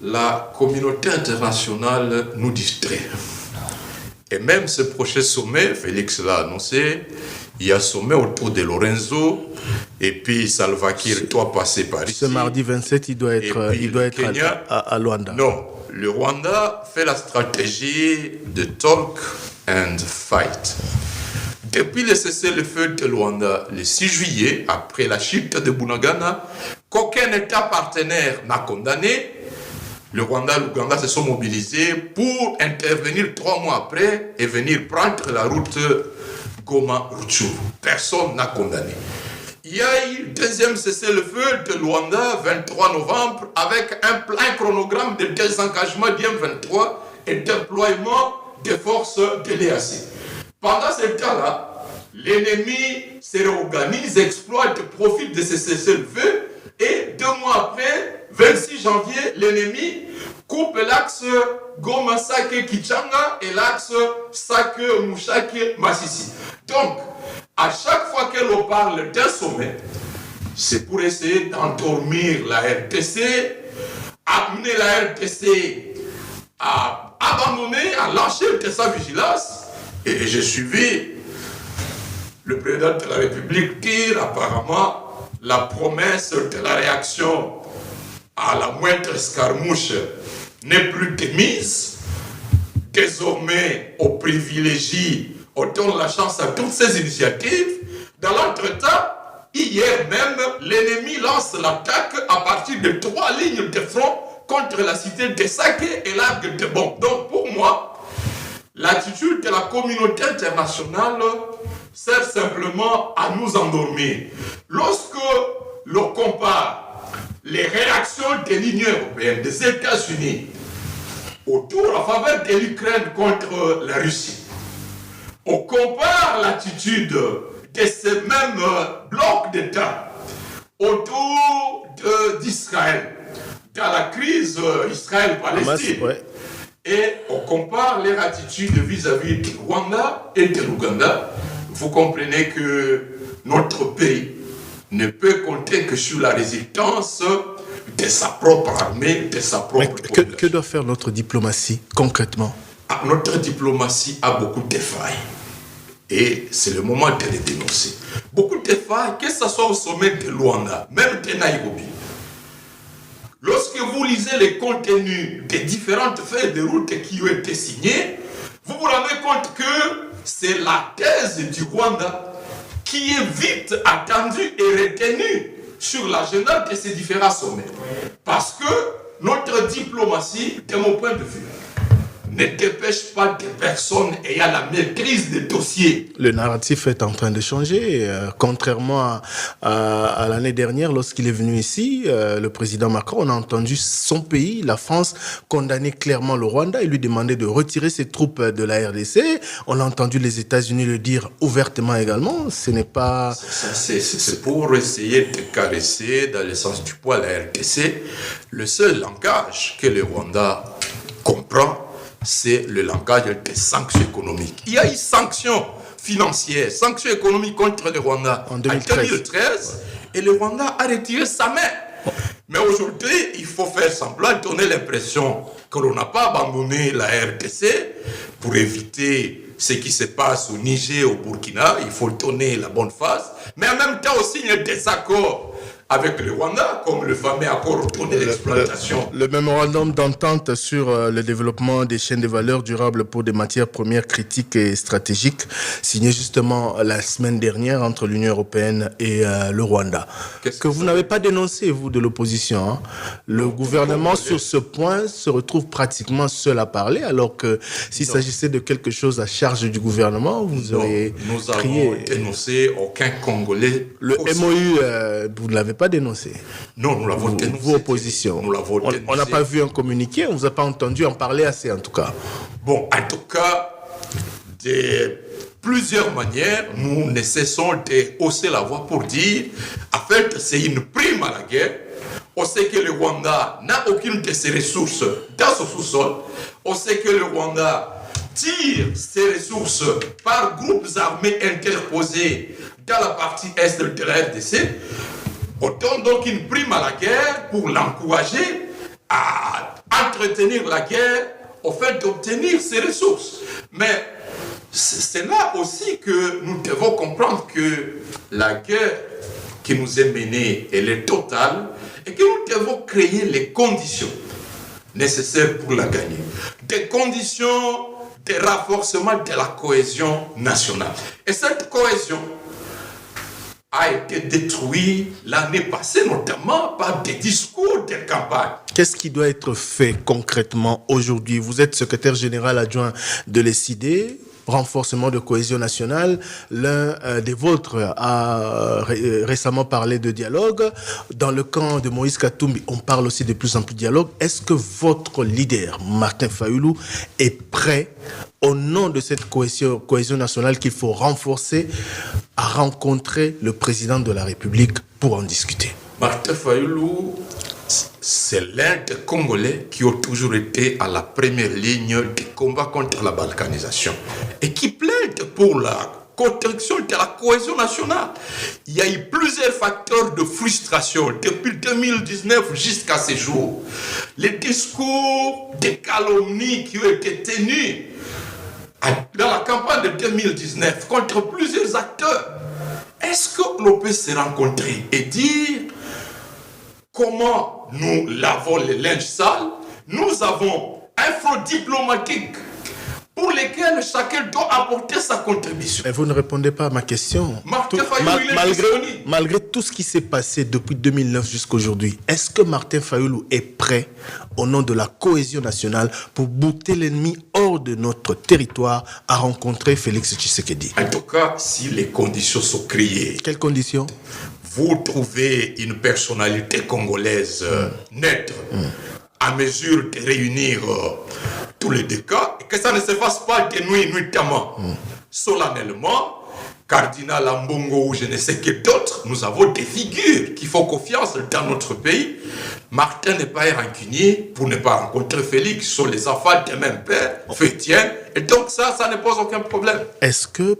la communauté internationale nous distrait. Et même ce prochain sommet, Félix l'a annoncé, il y a un sommet autour de Lorenzo, et puis Salva Kiir doit passer par ici. Ce mardi 27, il doit être Kenya, à Luanda. Non, le Rwanda fait la stratégie de talk and fight. Depuis le cessez-le-feu de Luanda, le 6 juillet, après la chute de Bunagana, qu'aucun État partenaire n'a condamné. Le Rwanda et l'Ouganda se sont mobilisés pour intervenir 3 mois après et venir prendre la route Goma-Rutshuru. Personne n'a condamné. Il y a eu le deuxième cessez-le-feu de Luanda, 23 novembre, avec un chronogramme de désengagement d'M23 et déploiement des forces de l'EAC. Pendant ce temps-là, l'ennemi se réorganise, exploite, profite de ce cessez-le-feu et 2 mois après, 26 janvier, l'ennemi coupe l'axe Goma-Sake-Kichanga et l'axe Sake-Mushake-Masisi. Donc, à chaque fois que l'on parle d'un sommet, c'est pour essayer d'endormir la RDC, amener la RDC à abandonner, à lâcher de sa vigilance. Et j'ai suivi le président de la République dire apparemment la promesse de la réaction à la moindre escarmouche n'est plus démise. Désormais, on privilégie, on donne la chance à toutes ces initiatives. Dans l'entretemps, hier même, l'ennemi lance l'attaque à partir de 3 lignes de front contre la cité de Sake et l'arc de Bon. Donc pour moi, l'attitude de la communauté internationale sert simplement à nous endormir. Lorsque l'on compare les réactions de l'Union européenne, des États-Unis, autour en faveur de l'Ukraine contre la Russie, on compare l'attitude de ces mêmes blocs d'États autour d'Israël, dans la crise Israël-Palestine. Et on compare leur attitude vis-à-vis du Rwanda et de l'Ouganda. Vous comprenez que notre pays ne peut compter que sur la résistance de sa propre armée, de sa propre population. Que doit faire notre diplomatie concrètement? Notre diplomatie a beaucoup de failles. Et c'est le moment de les dénoncer. Beaucoup de failles, que ce soit au sommet de Luanda, même de Nairobi. Lorsque vous lisez les contenus des différentes feuilles de route qui ont été signées, vous vous rendez compte que c'est la thèse du Rwanda qui est vite attendue et retenue sur l'agenda de ces différents sommets. Parce que notre diplomatie, de mon point de vue, ne dépêche pas des personnes ayant la maîtrise des dossiers. Le narratif est en train de changer. Contrairement à l'année dernière, lorsqu'il est venu ici, le président Macron, on a entendu son pays, la France, condamner clairement le Rwanda et lui demander de retirer ses troupes de la RDC. On a entendu les États-Unis le dire ouvertement également. Ce n'est pas... C'est pour essayer de caresser, dans le sens du poil, la RDC. Le seul langage que le Rwanda comprend, c'est le langage des sanctions économiques. Il y a eu sanctions financières, sanctions économiques contre le Rwanda en 2013 et le Rwanda a retiré sa main. Mais aujourd'hui, il faut faire semblant, donner l'impression que l'on n'a pas abandonné la RDC pour éviter ce qui se passe au Niger, au Burkina. Il faut donner la bonne face. Mais en même temps aussi, il y a des accords avec le Rwanda, comme le fameux accord autour de l'exploitation. Le mémorandum d'entente sur le développement des chaînes de valeur durables pour des matières premières critiques et stratégiques, signé justement la semaine dernière entre l'Union européenne et le Rwanda. Que vous n'avez pas dénoncé, vous, de l'opposition. Hein. Le gouvernement, sur ce point, se retrouve pratiquement seul à parler, alors que s'il s'agissait de quelque chose à charge du gouvernement, vous auriez crié. Nous avons dénoncé aucun Congolais. Le MOU, vous ne l'avez pas dénoncé. Non, nous l'avons dénoncé. Vous, opposition. Nous l'avons dénoncé. On n'a pas vu un communiqué, on ne vous a pas entendu en parler assez, en tout cas. Bon, en tout cas, de plusieurs manières, nous ne cessons de hausser la voix pour dire, en fait, c'est une prime à la guerre. On sait que le Rwanda n'a aucune de ses ressources dans son sous-sol. On sait que le Rwanda tire ses ressources par groupes armés interposés dans la partie est de la RDC. On donne donc une prime à la guerre pour l'encourager à d'entretenir la guerre au fait d'obtenir ces ressources. Mais c'est là aussi que nous devons comprendre que la guerre qui nous est menée, elle est totale et que nous devons créer les conditions nécessaires pour la gagner. Des conditions de renforcement de la cohésion nationale. Et cette cohésion a été détruite l'année passée, notamment par des discours de campagne. Qu'est-ce qui doit être fait concrètement aujourd'hui? Vous êtes secrétaire général adjoint de l'ESID, renforcement de cohésion nationale. L'un des vôtres a récemment parlé de dialogue. Dans le camp de Moïse Katumbi, on parle aussi de plus en plus de dialogue. Est-ce que votre leader, Martin Fayulu, est prêt, au nom de cette cohésion nationale qu'il faut renforcer, à rencontrer le président de la République pour en discuter? Martin Fayulu, c'est l'un des Congolais qui ont toujours été à la première ligne du combat contre la balkanisation et qui plaide pour la construction de la cohésion nationale. Il y a eu plusieurs facteurs de frustration depuis 2019 jusqu'à ce jour. Les discours de calomnie qui ont été tenus dans la campagne de 2019 contre plusieurs acteurs. Est-ce que l'on peut se rencontrer et dire comment nous lavons les linges sales? Nous avons un front diplomatique pour lequel chacun doit apporter sa contribution. Mais vous ne répondez pas à ma question. Malgré tout ce qui s'est passé depuis 2009 jusqu'à aujourd'hui, est-ce que Martin Fayulu est prêt, au nom de la cohésion nationale, pour bouter l'ennemi hors de notre territoire, à rencontrer Félix Tshisekedi? En tout cas, si les conditions sont créées. Quelles conditions? Vous trouvez une personnalité congolaise neutre, à mesure de réunir tous les deux cas, et que ça ne se fasse pas de nuit, nuitamment. Solennellement, Cardinal Ambongo ou je ne sais que d'autres, nous avons des figures qui font confiance dans notre pays. Martin n'est pas rancunier pour ne pas rencontrer Félix, ce sont les enfants d'un même père, Fétien, et donc ça ne pose aucun problème. Est-ce que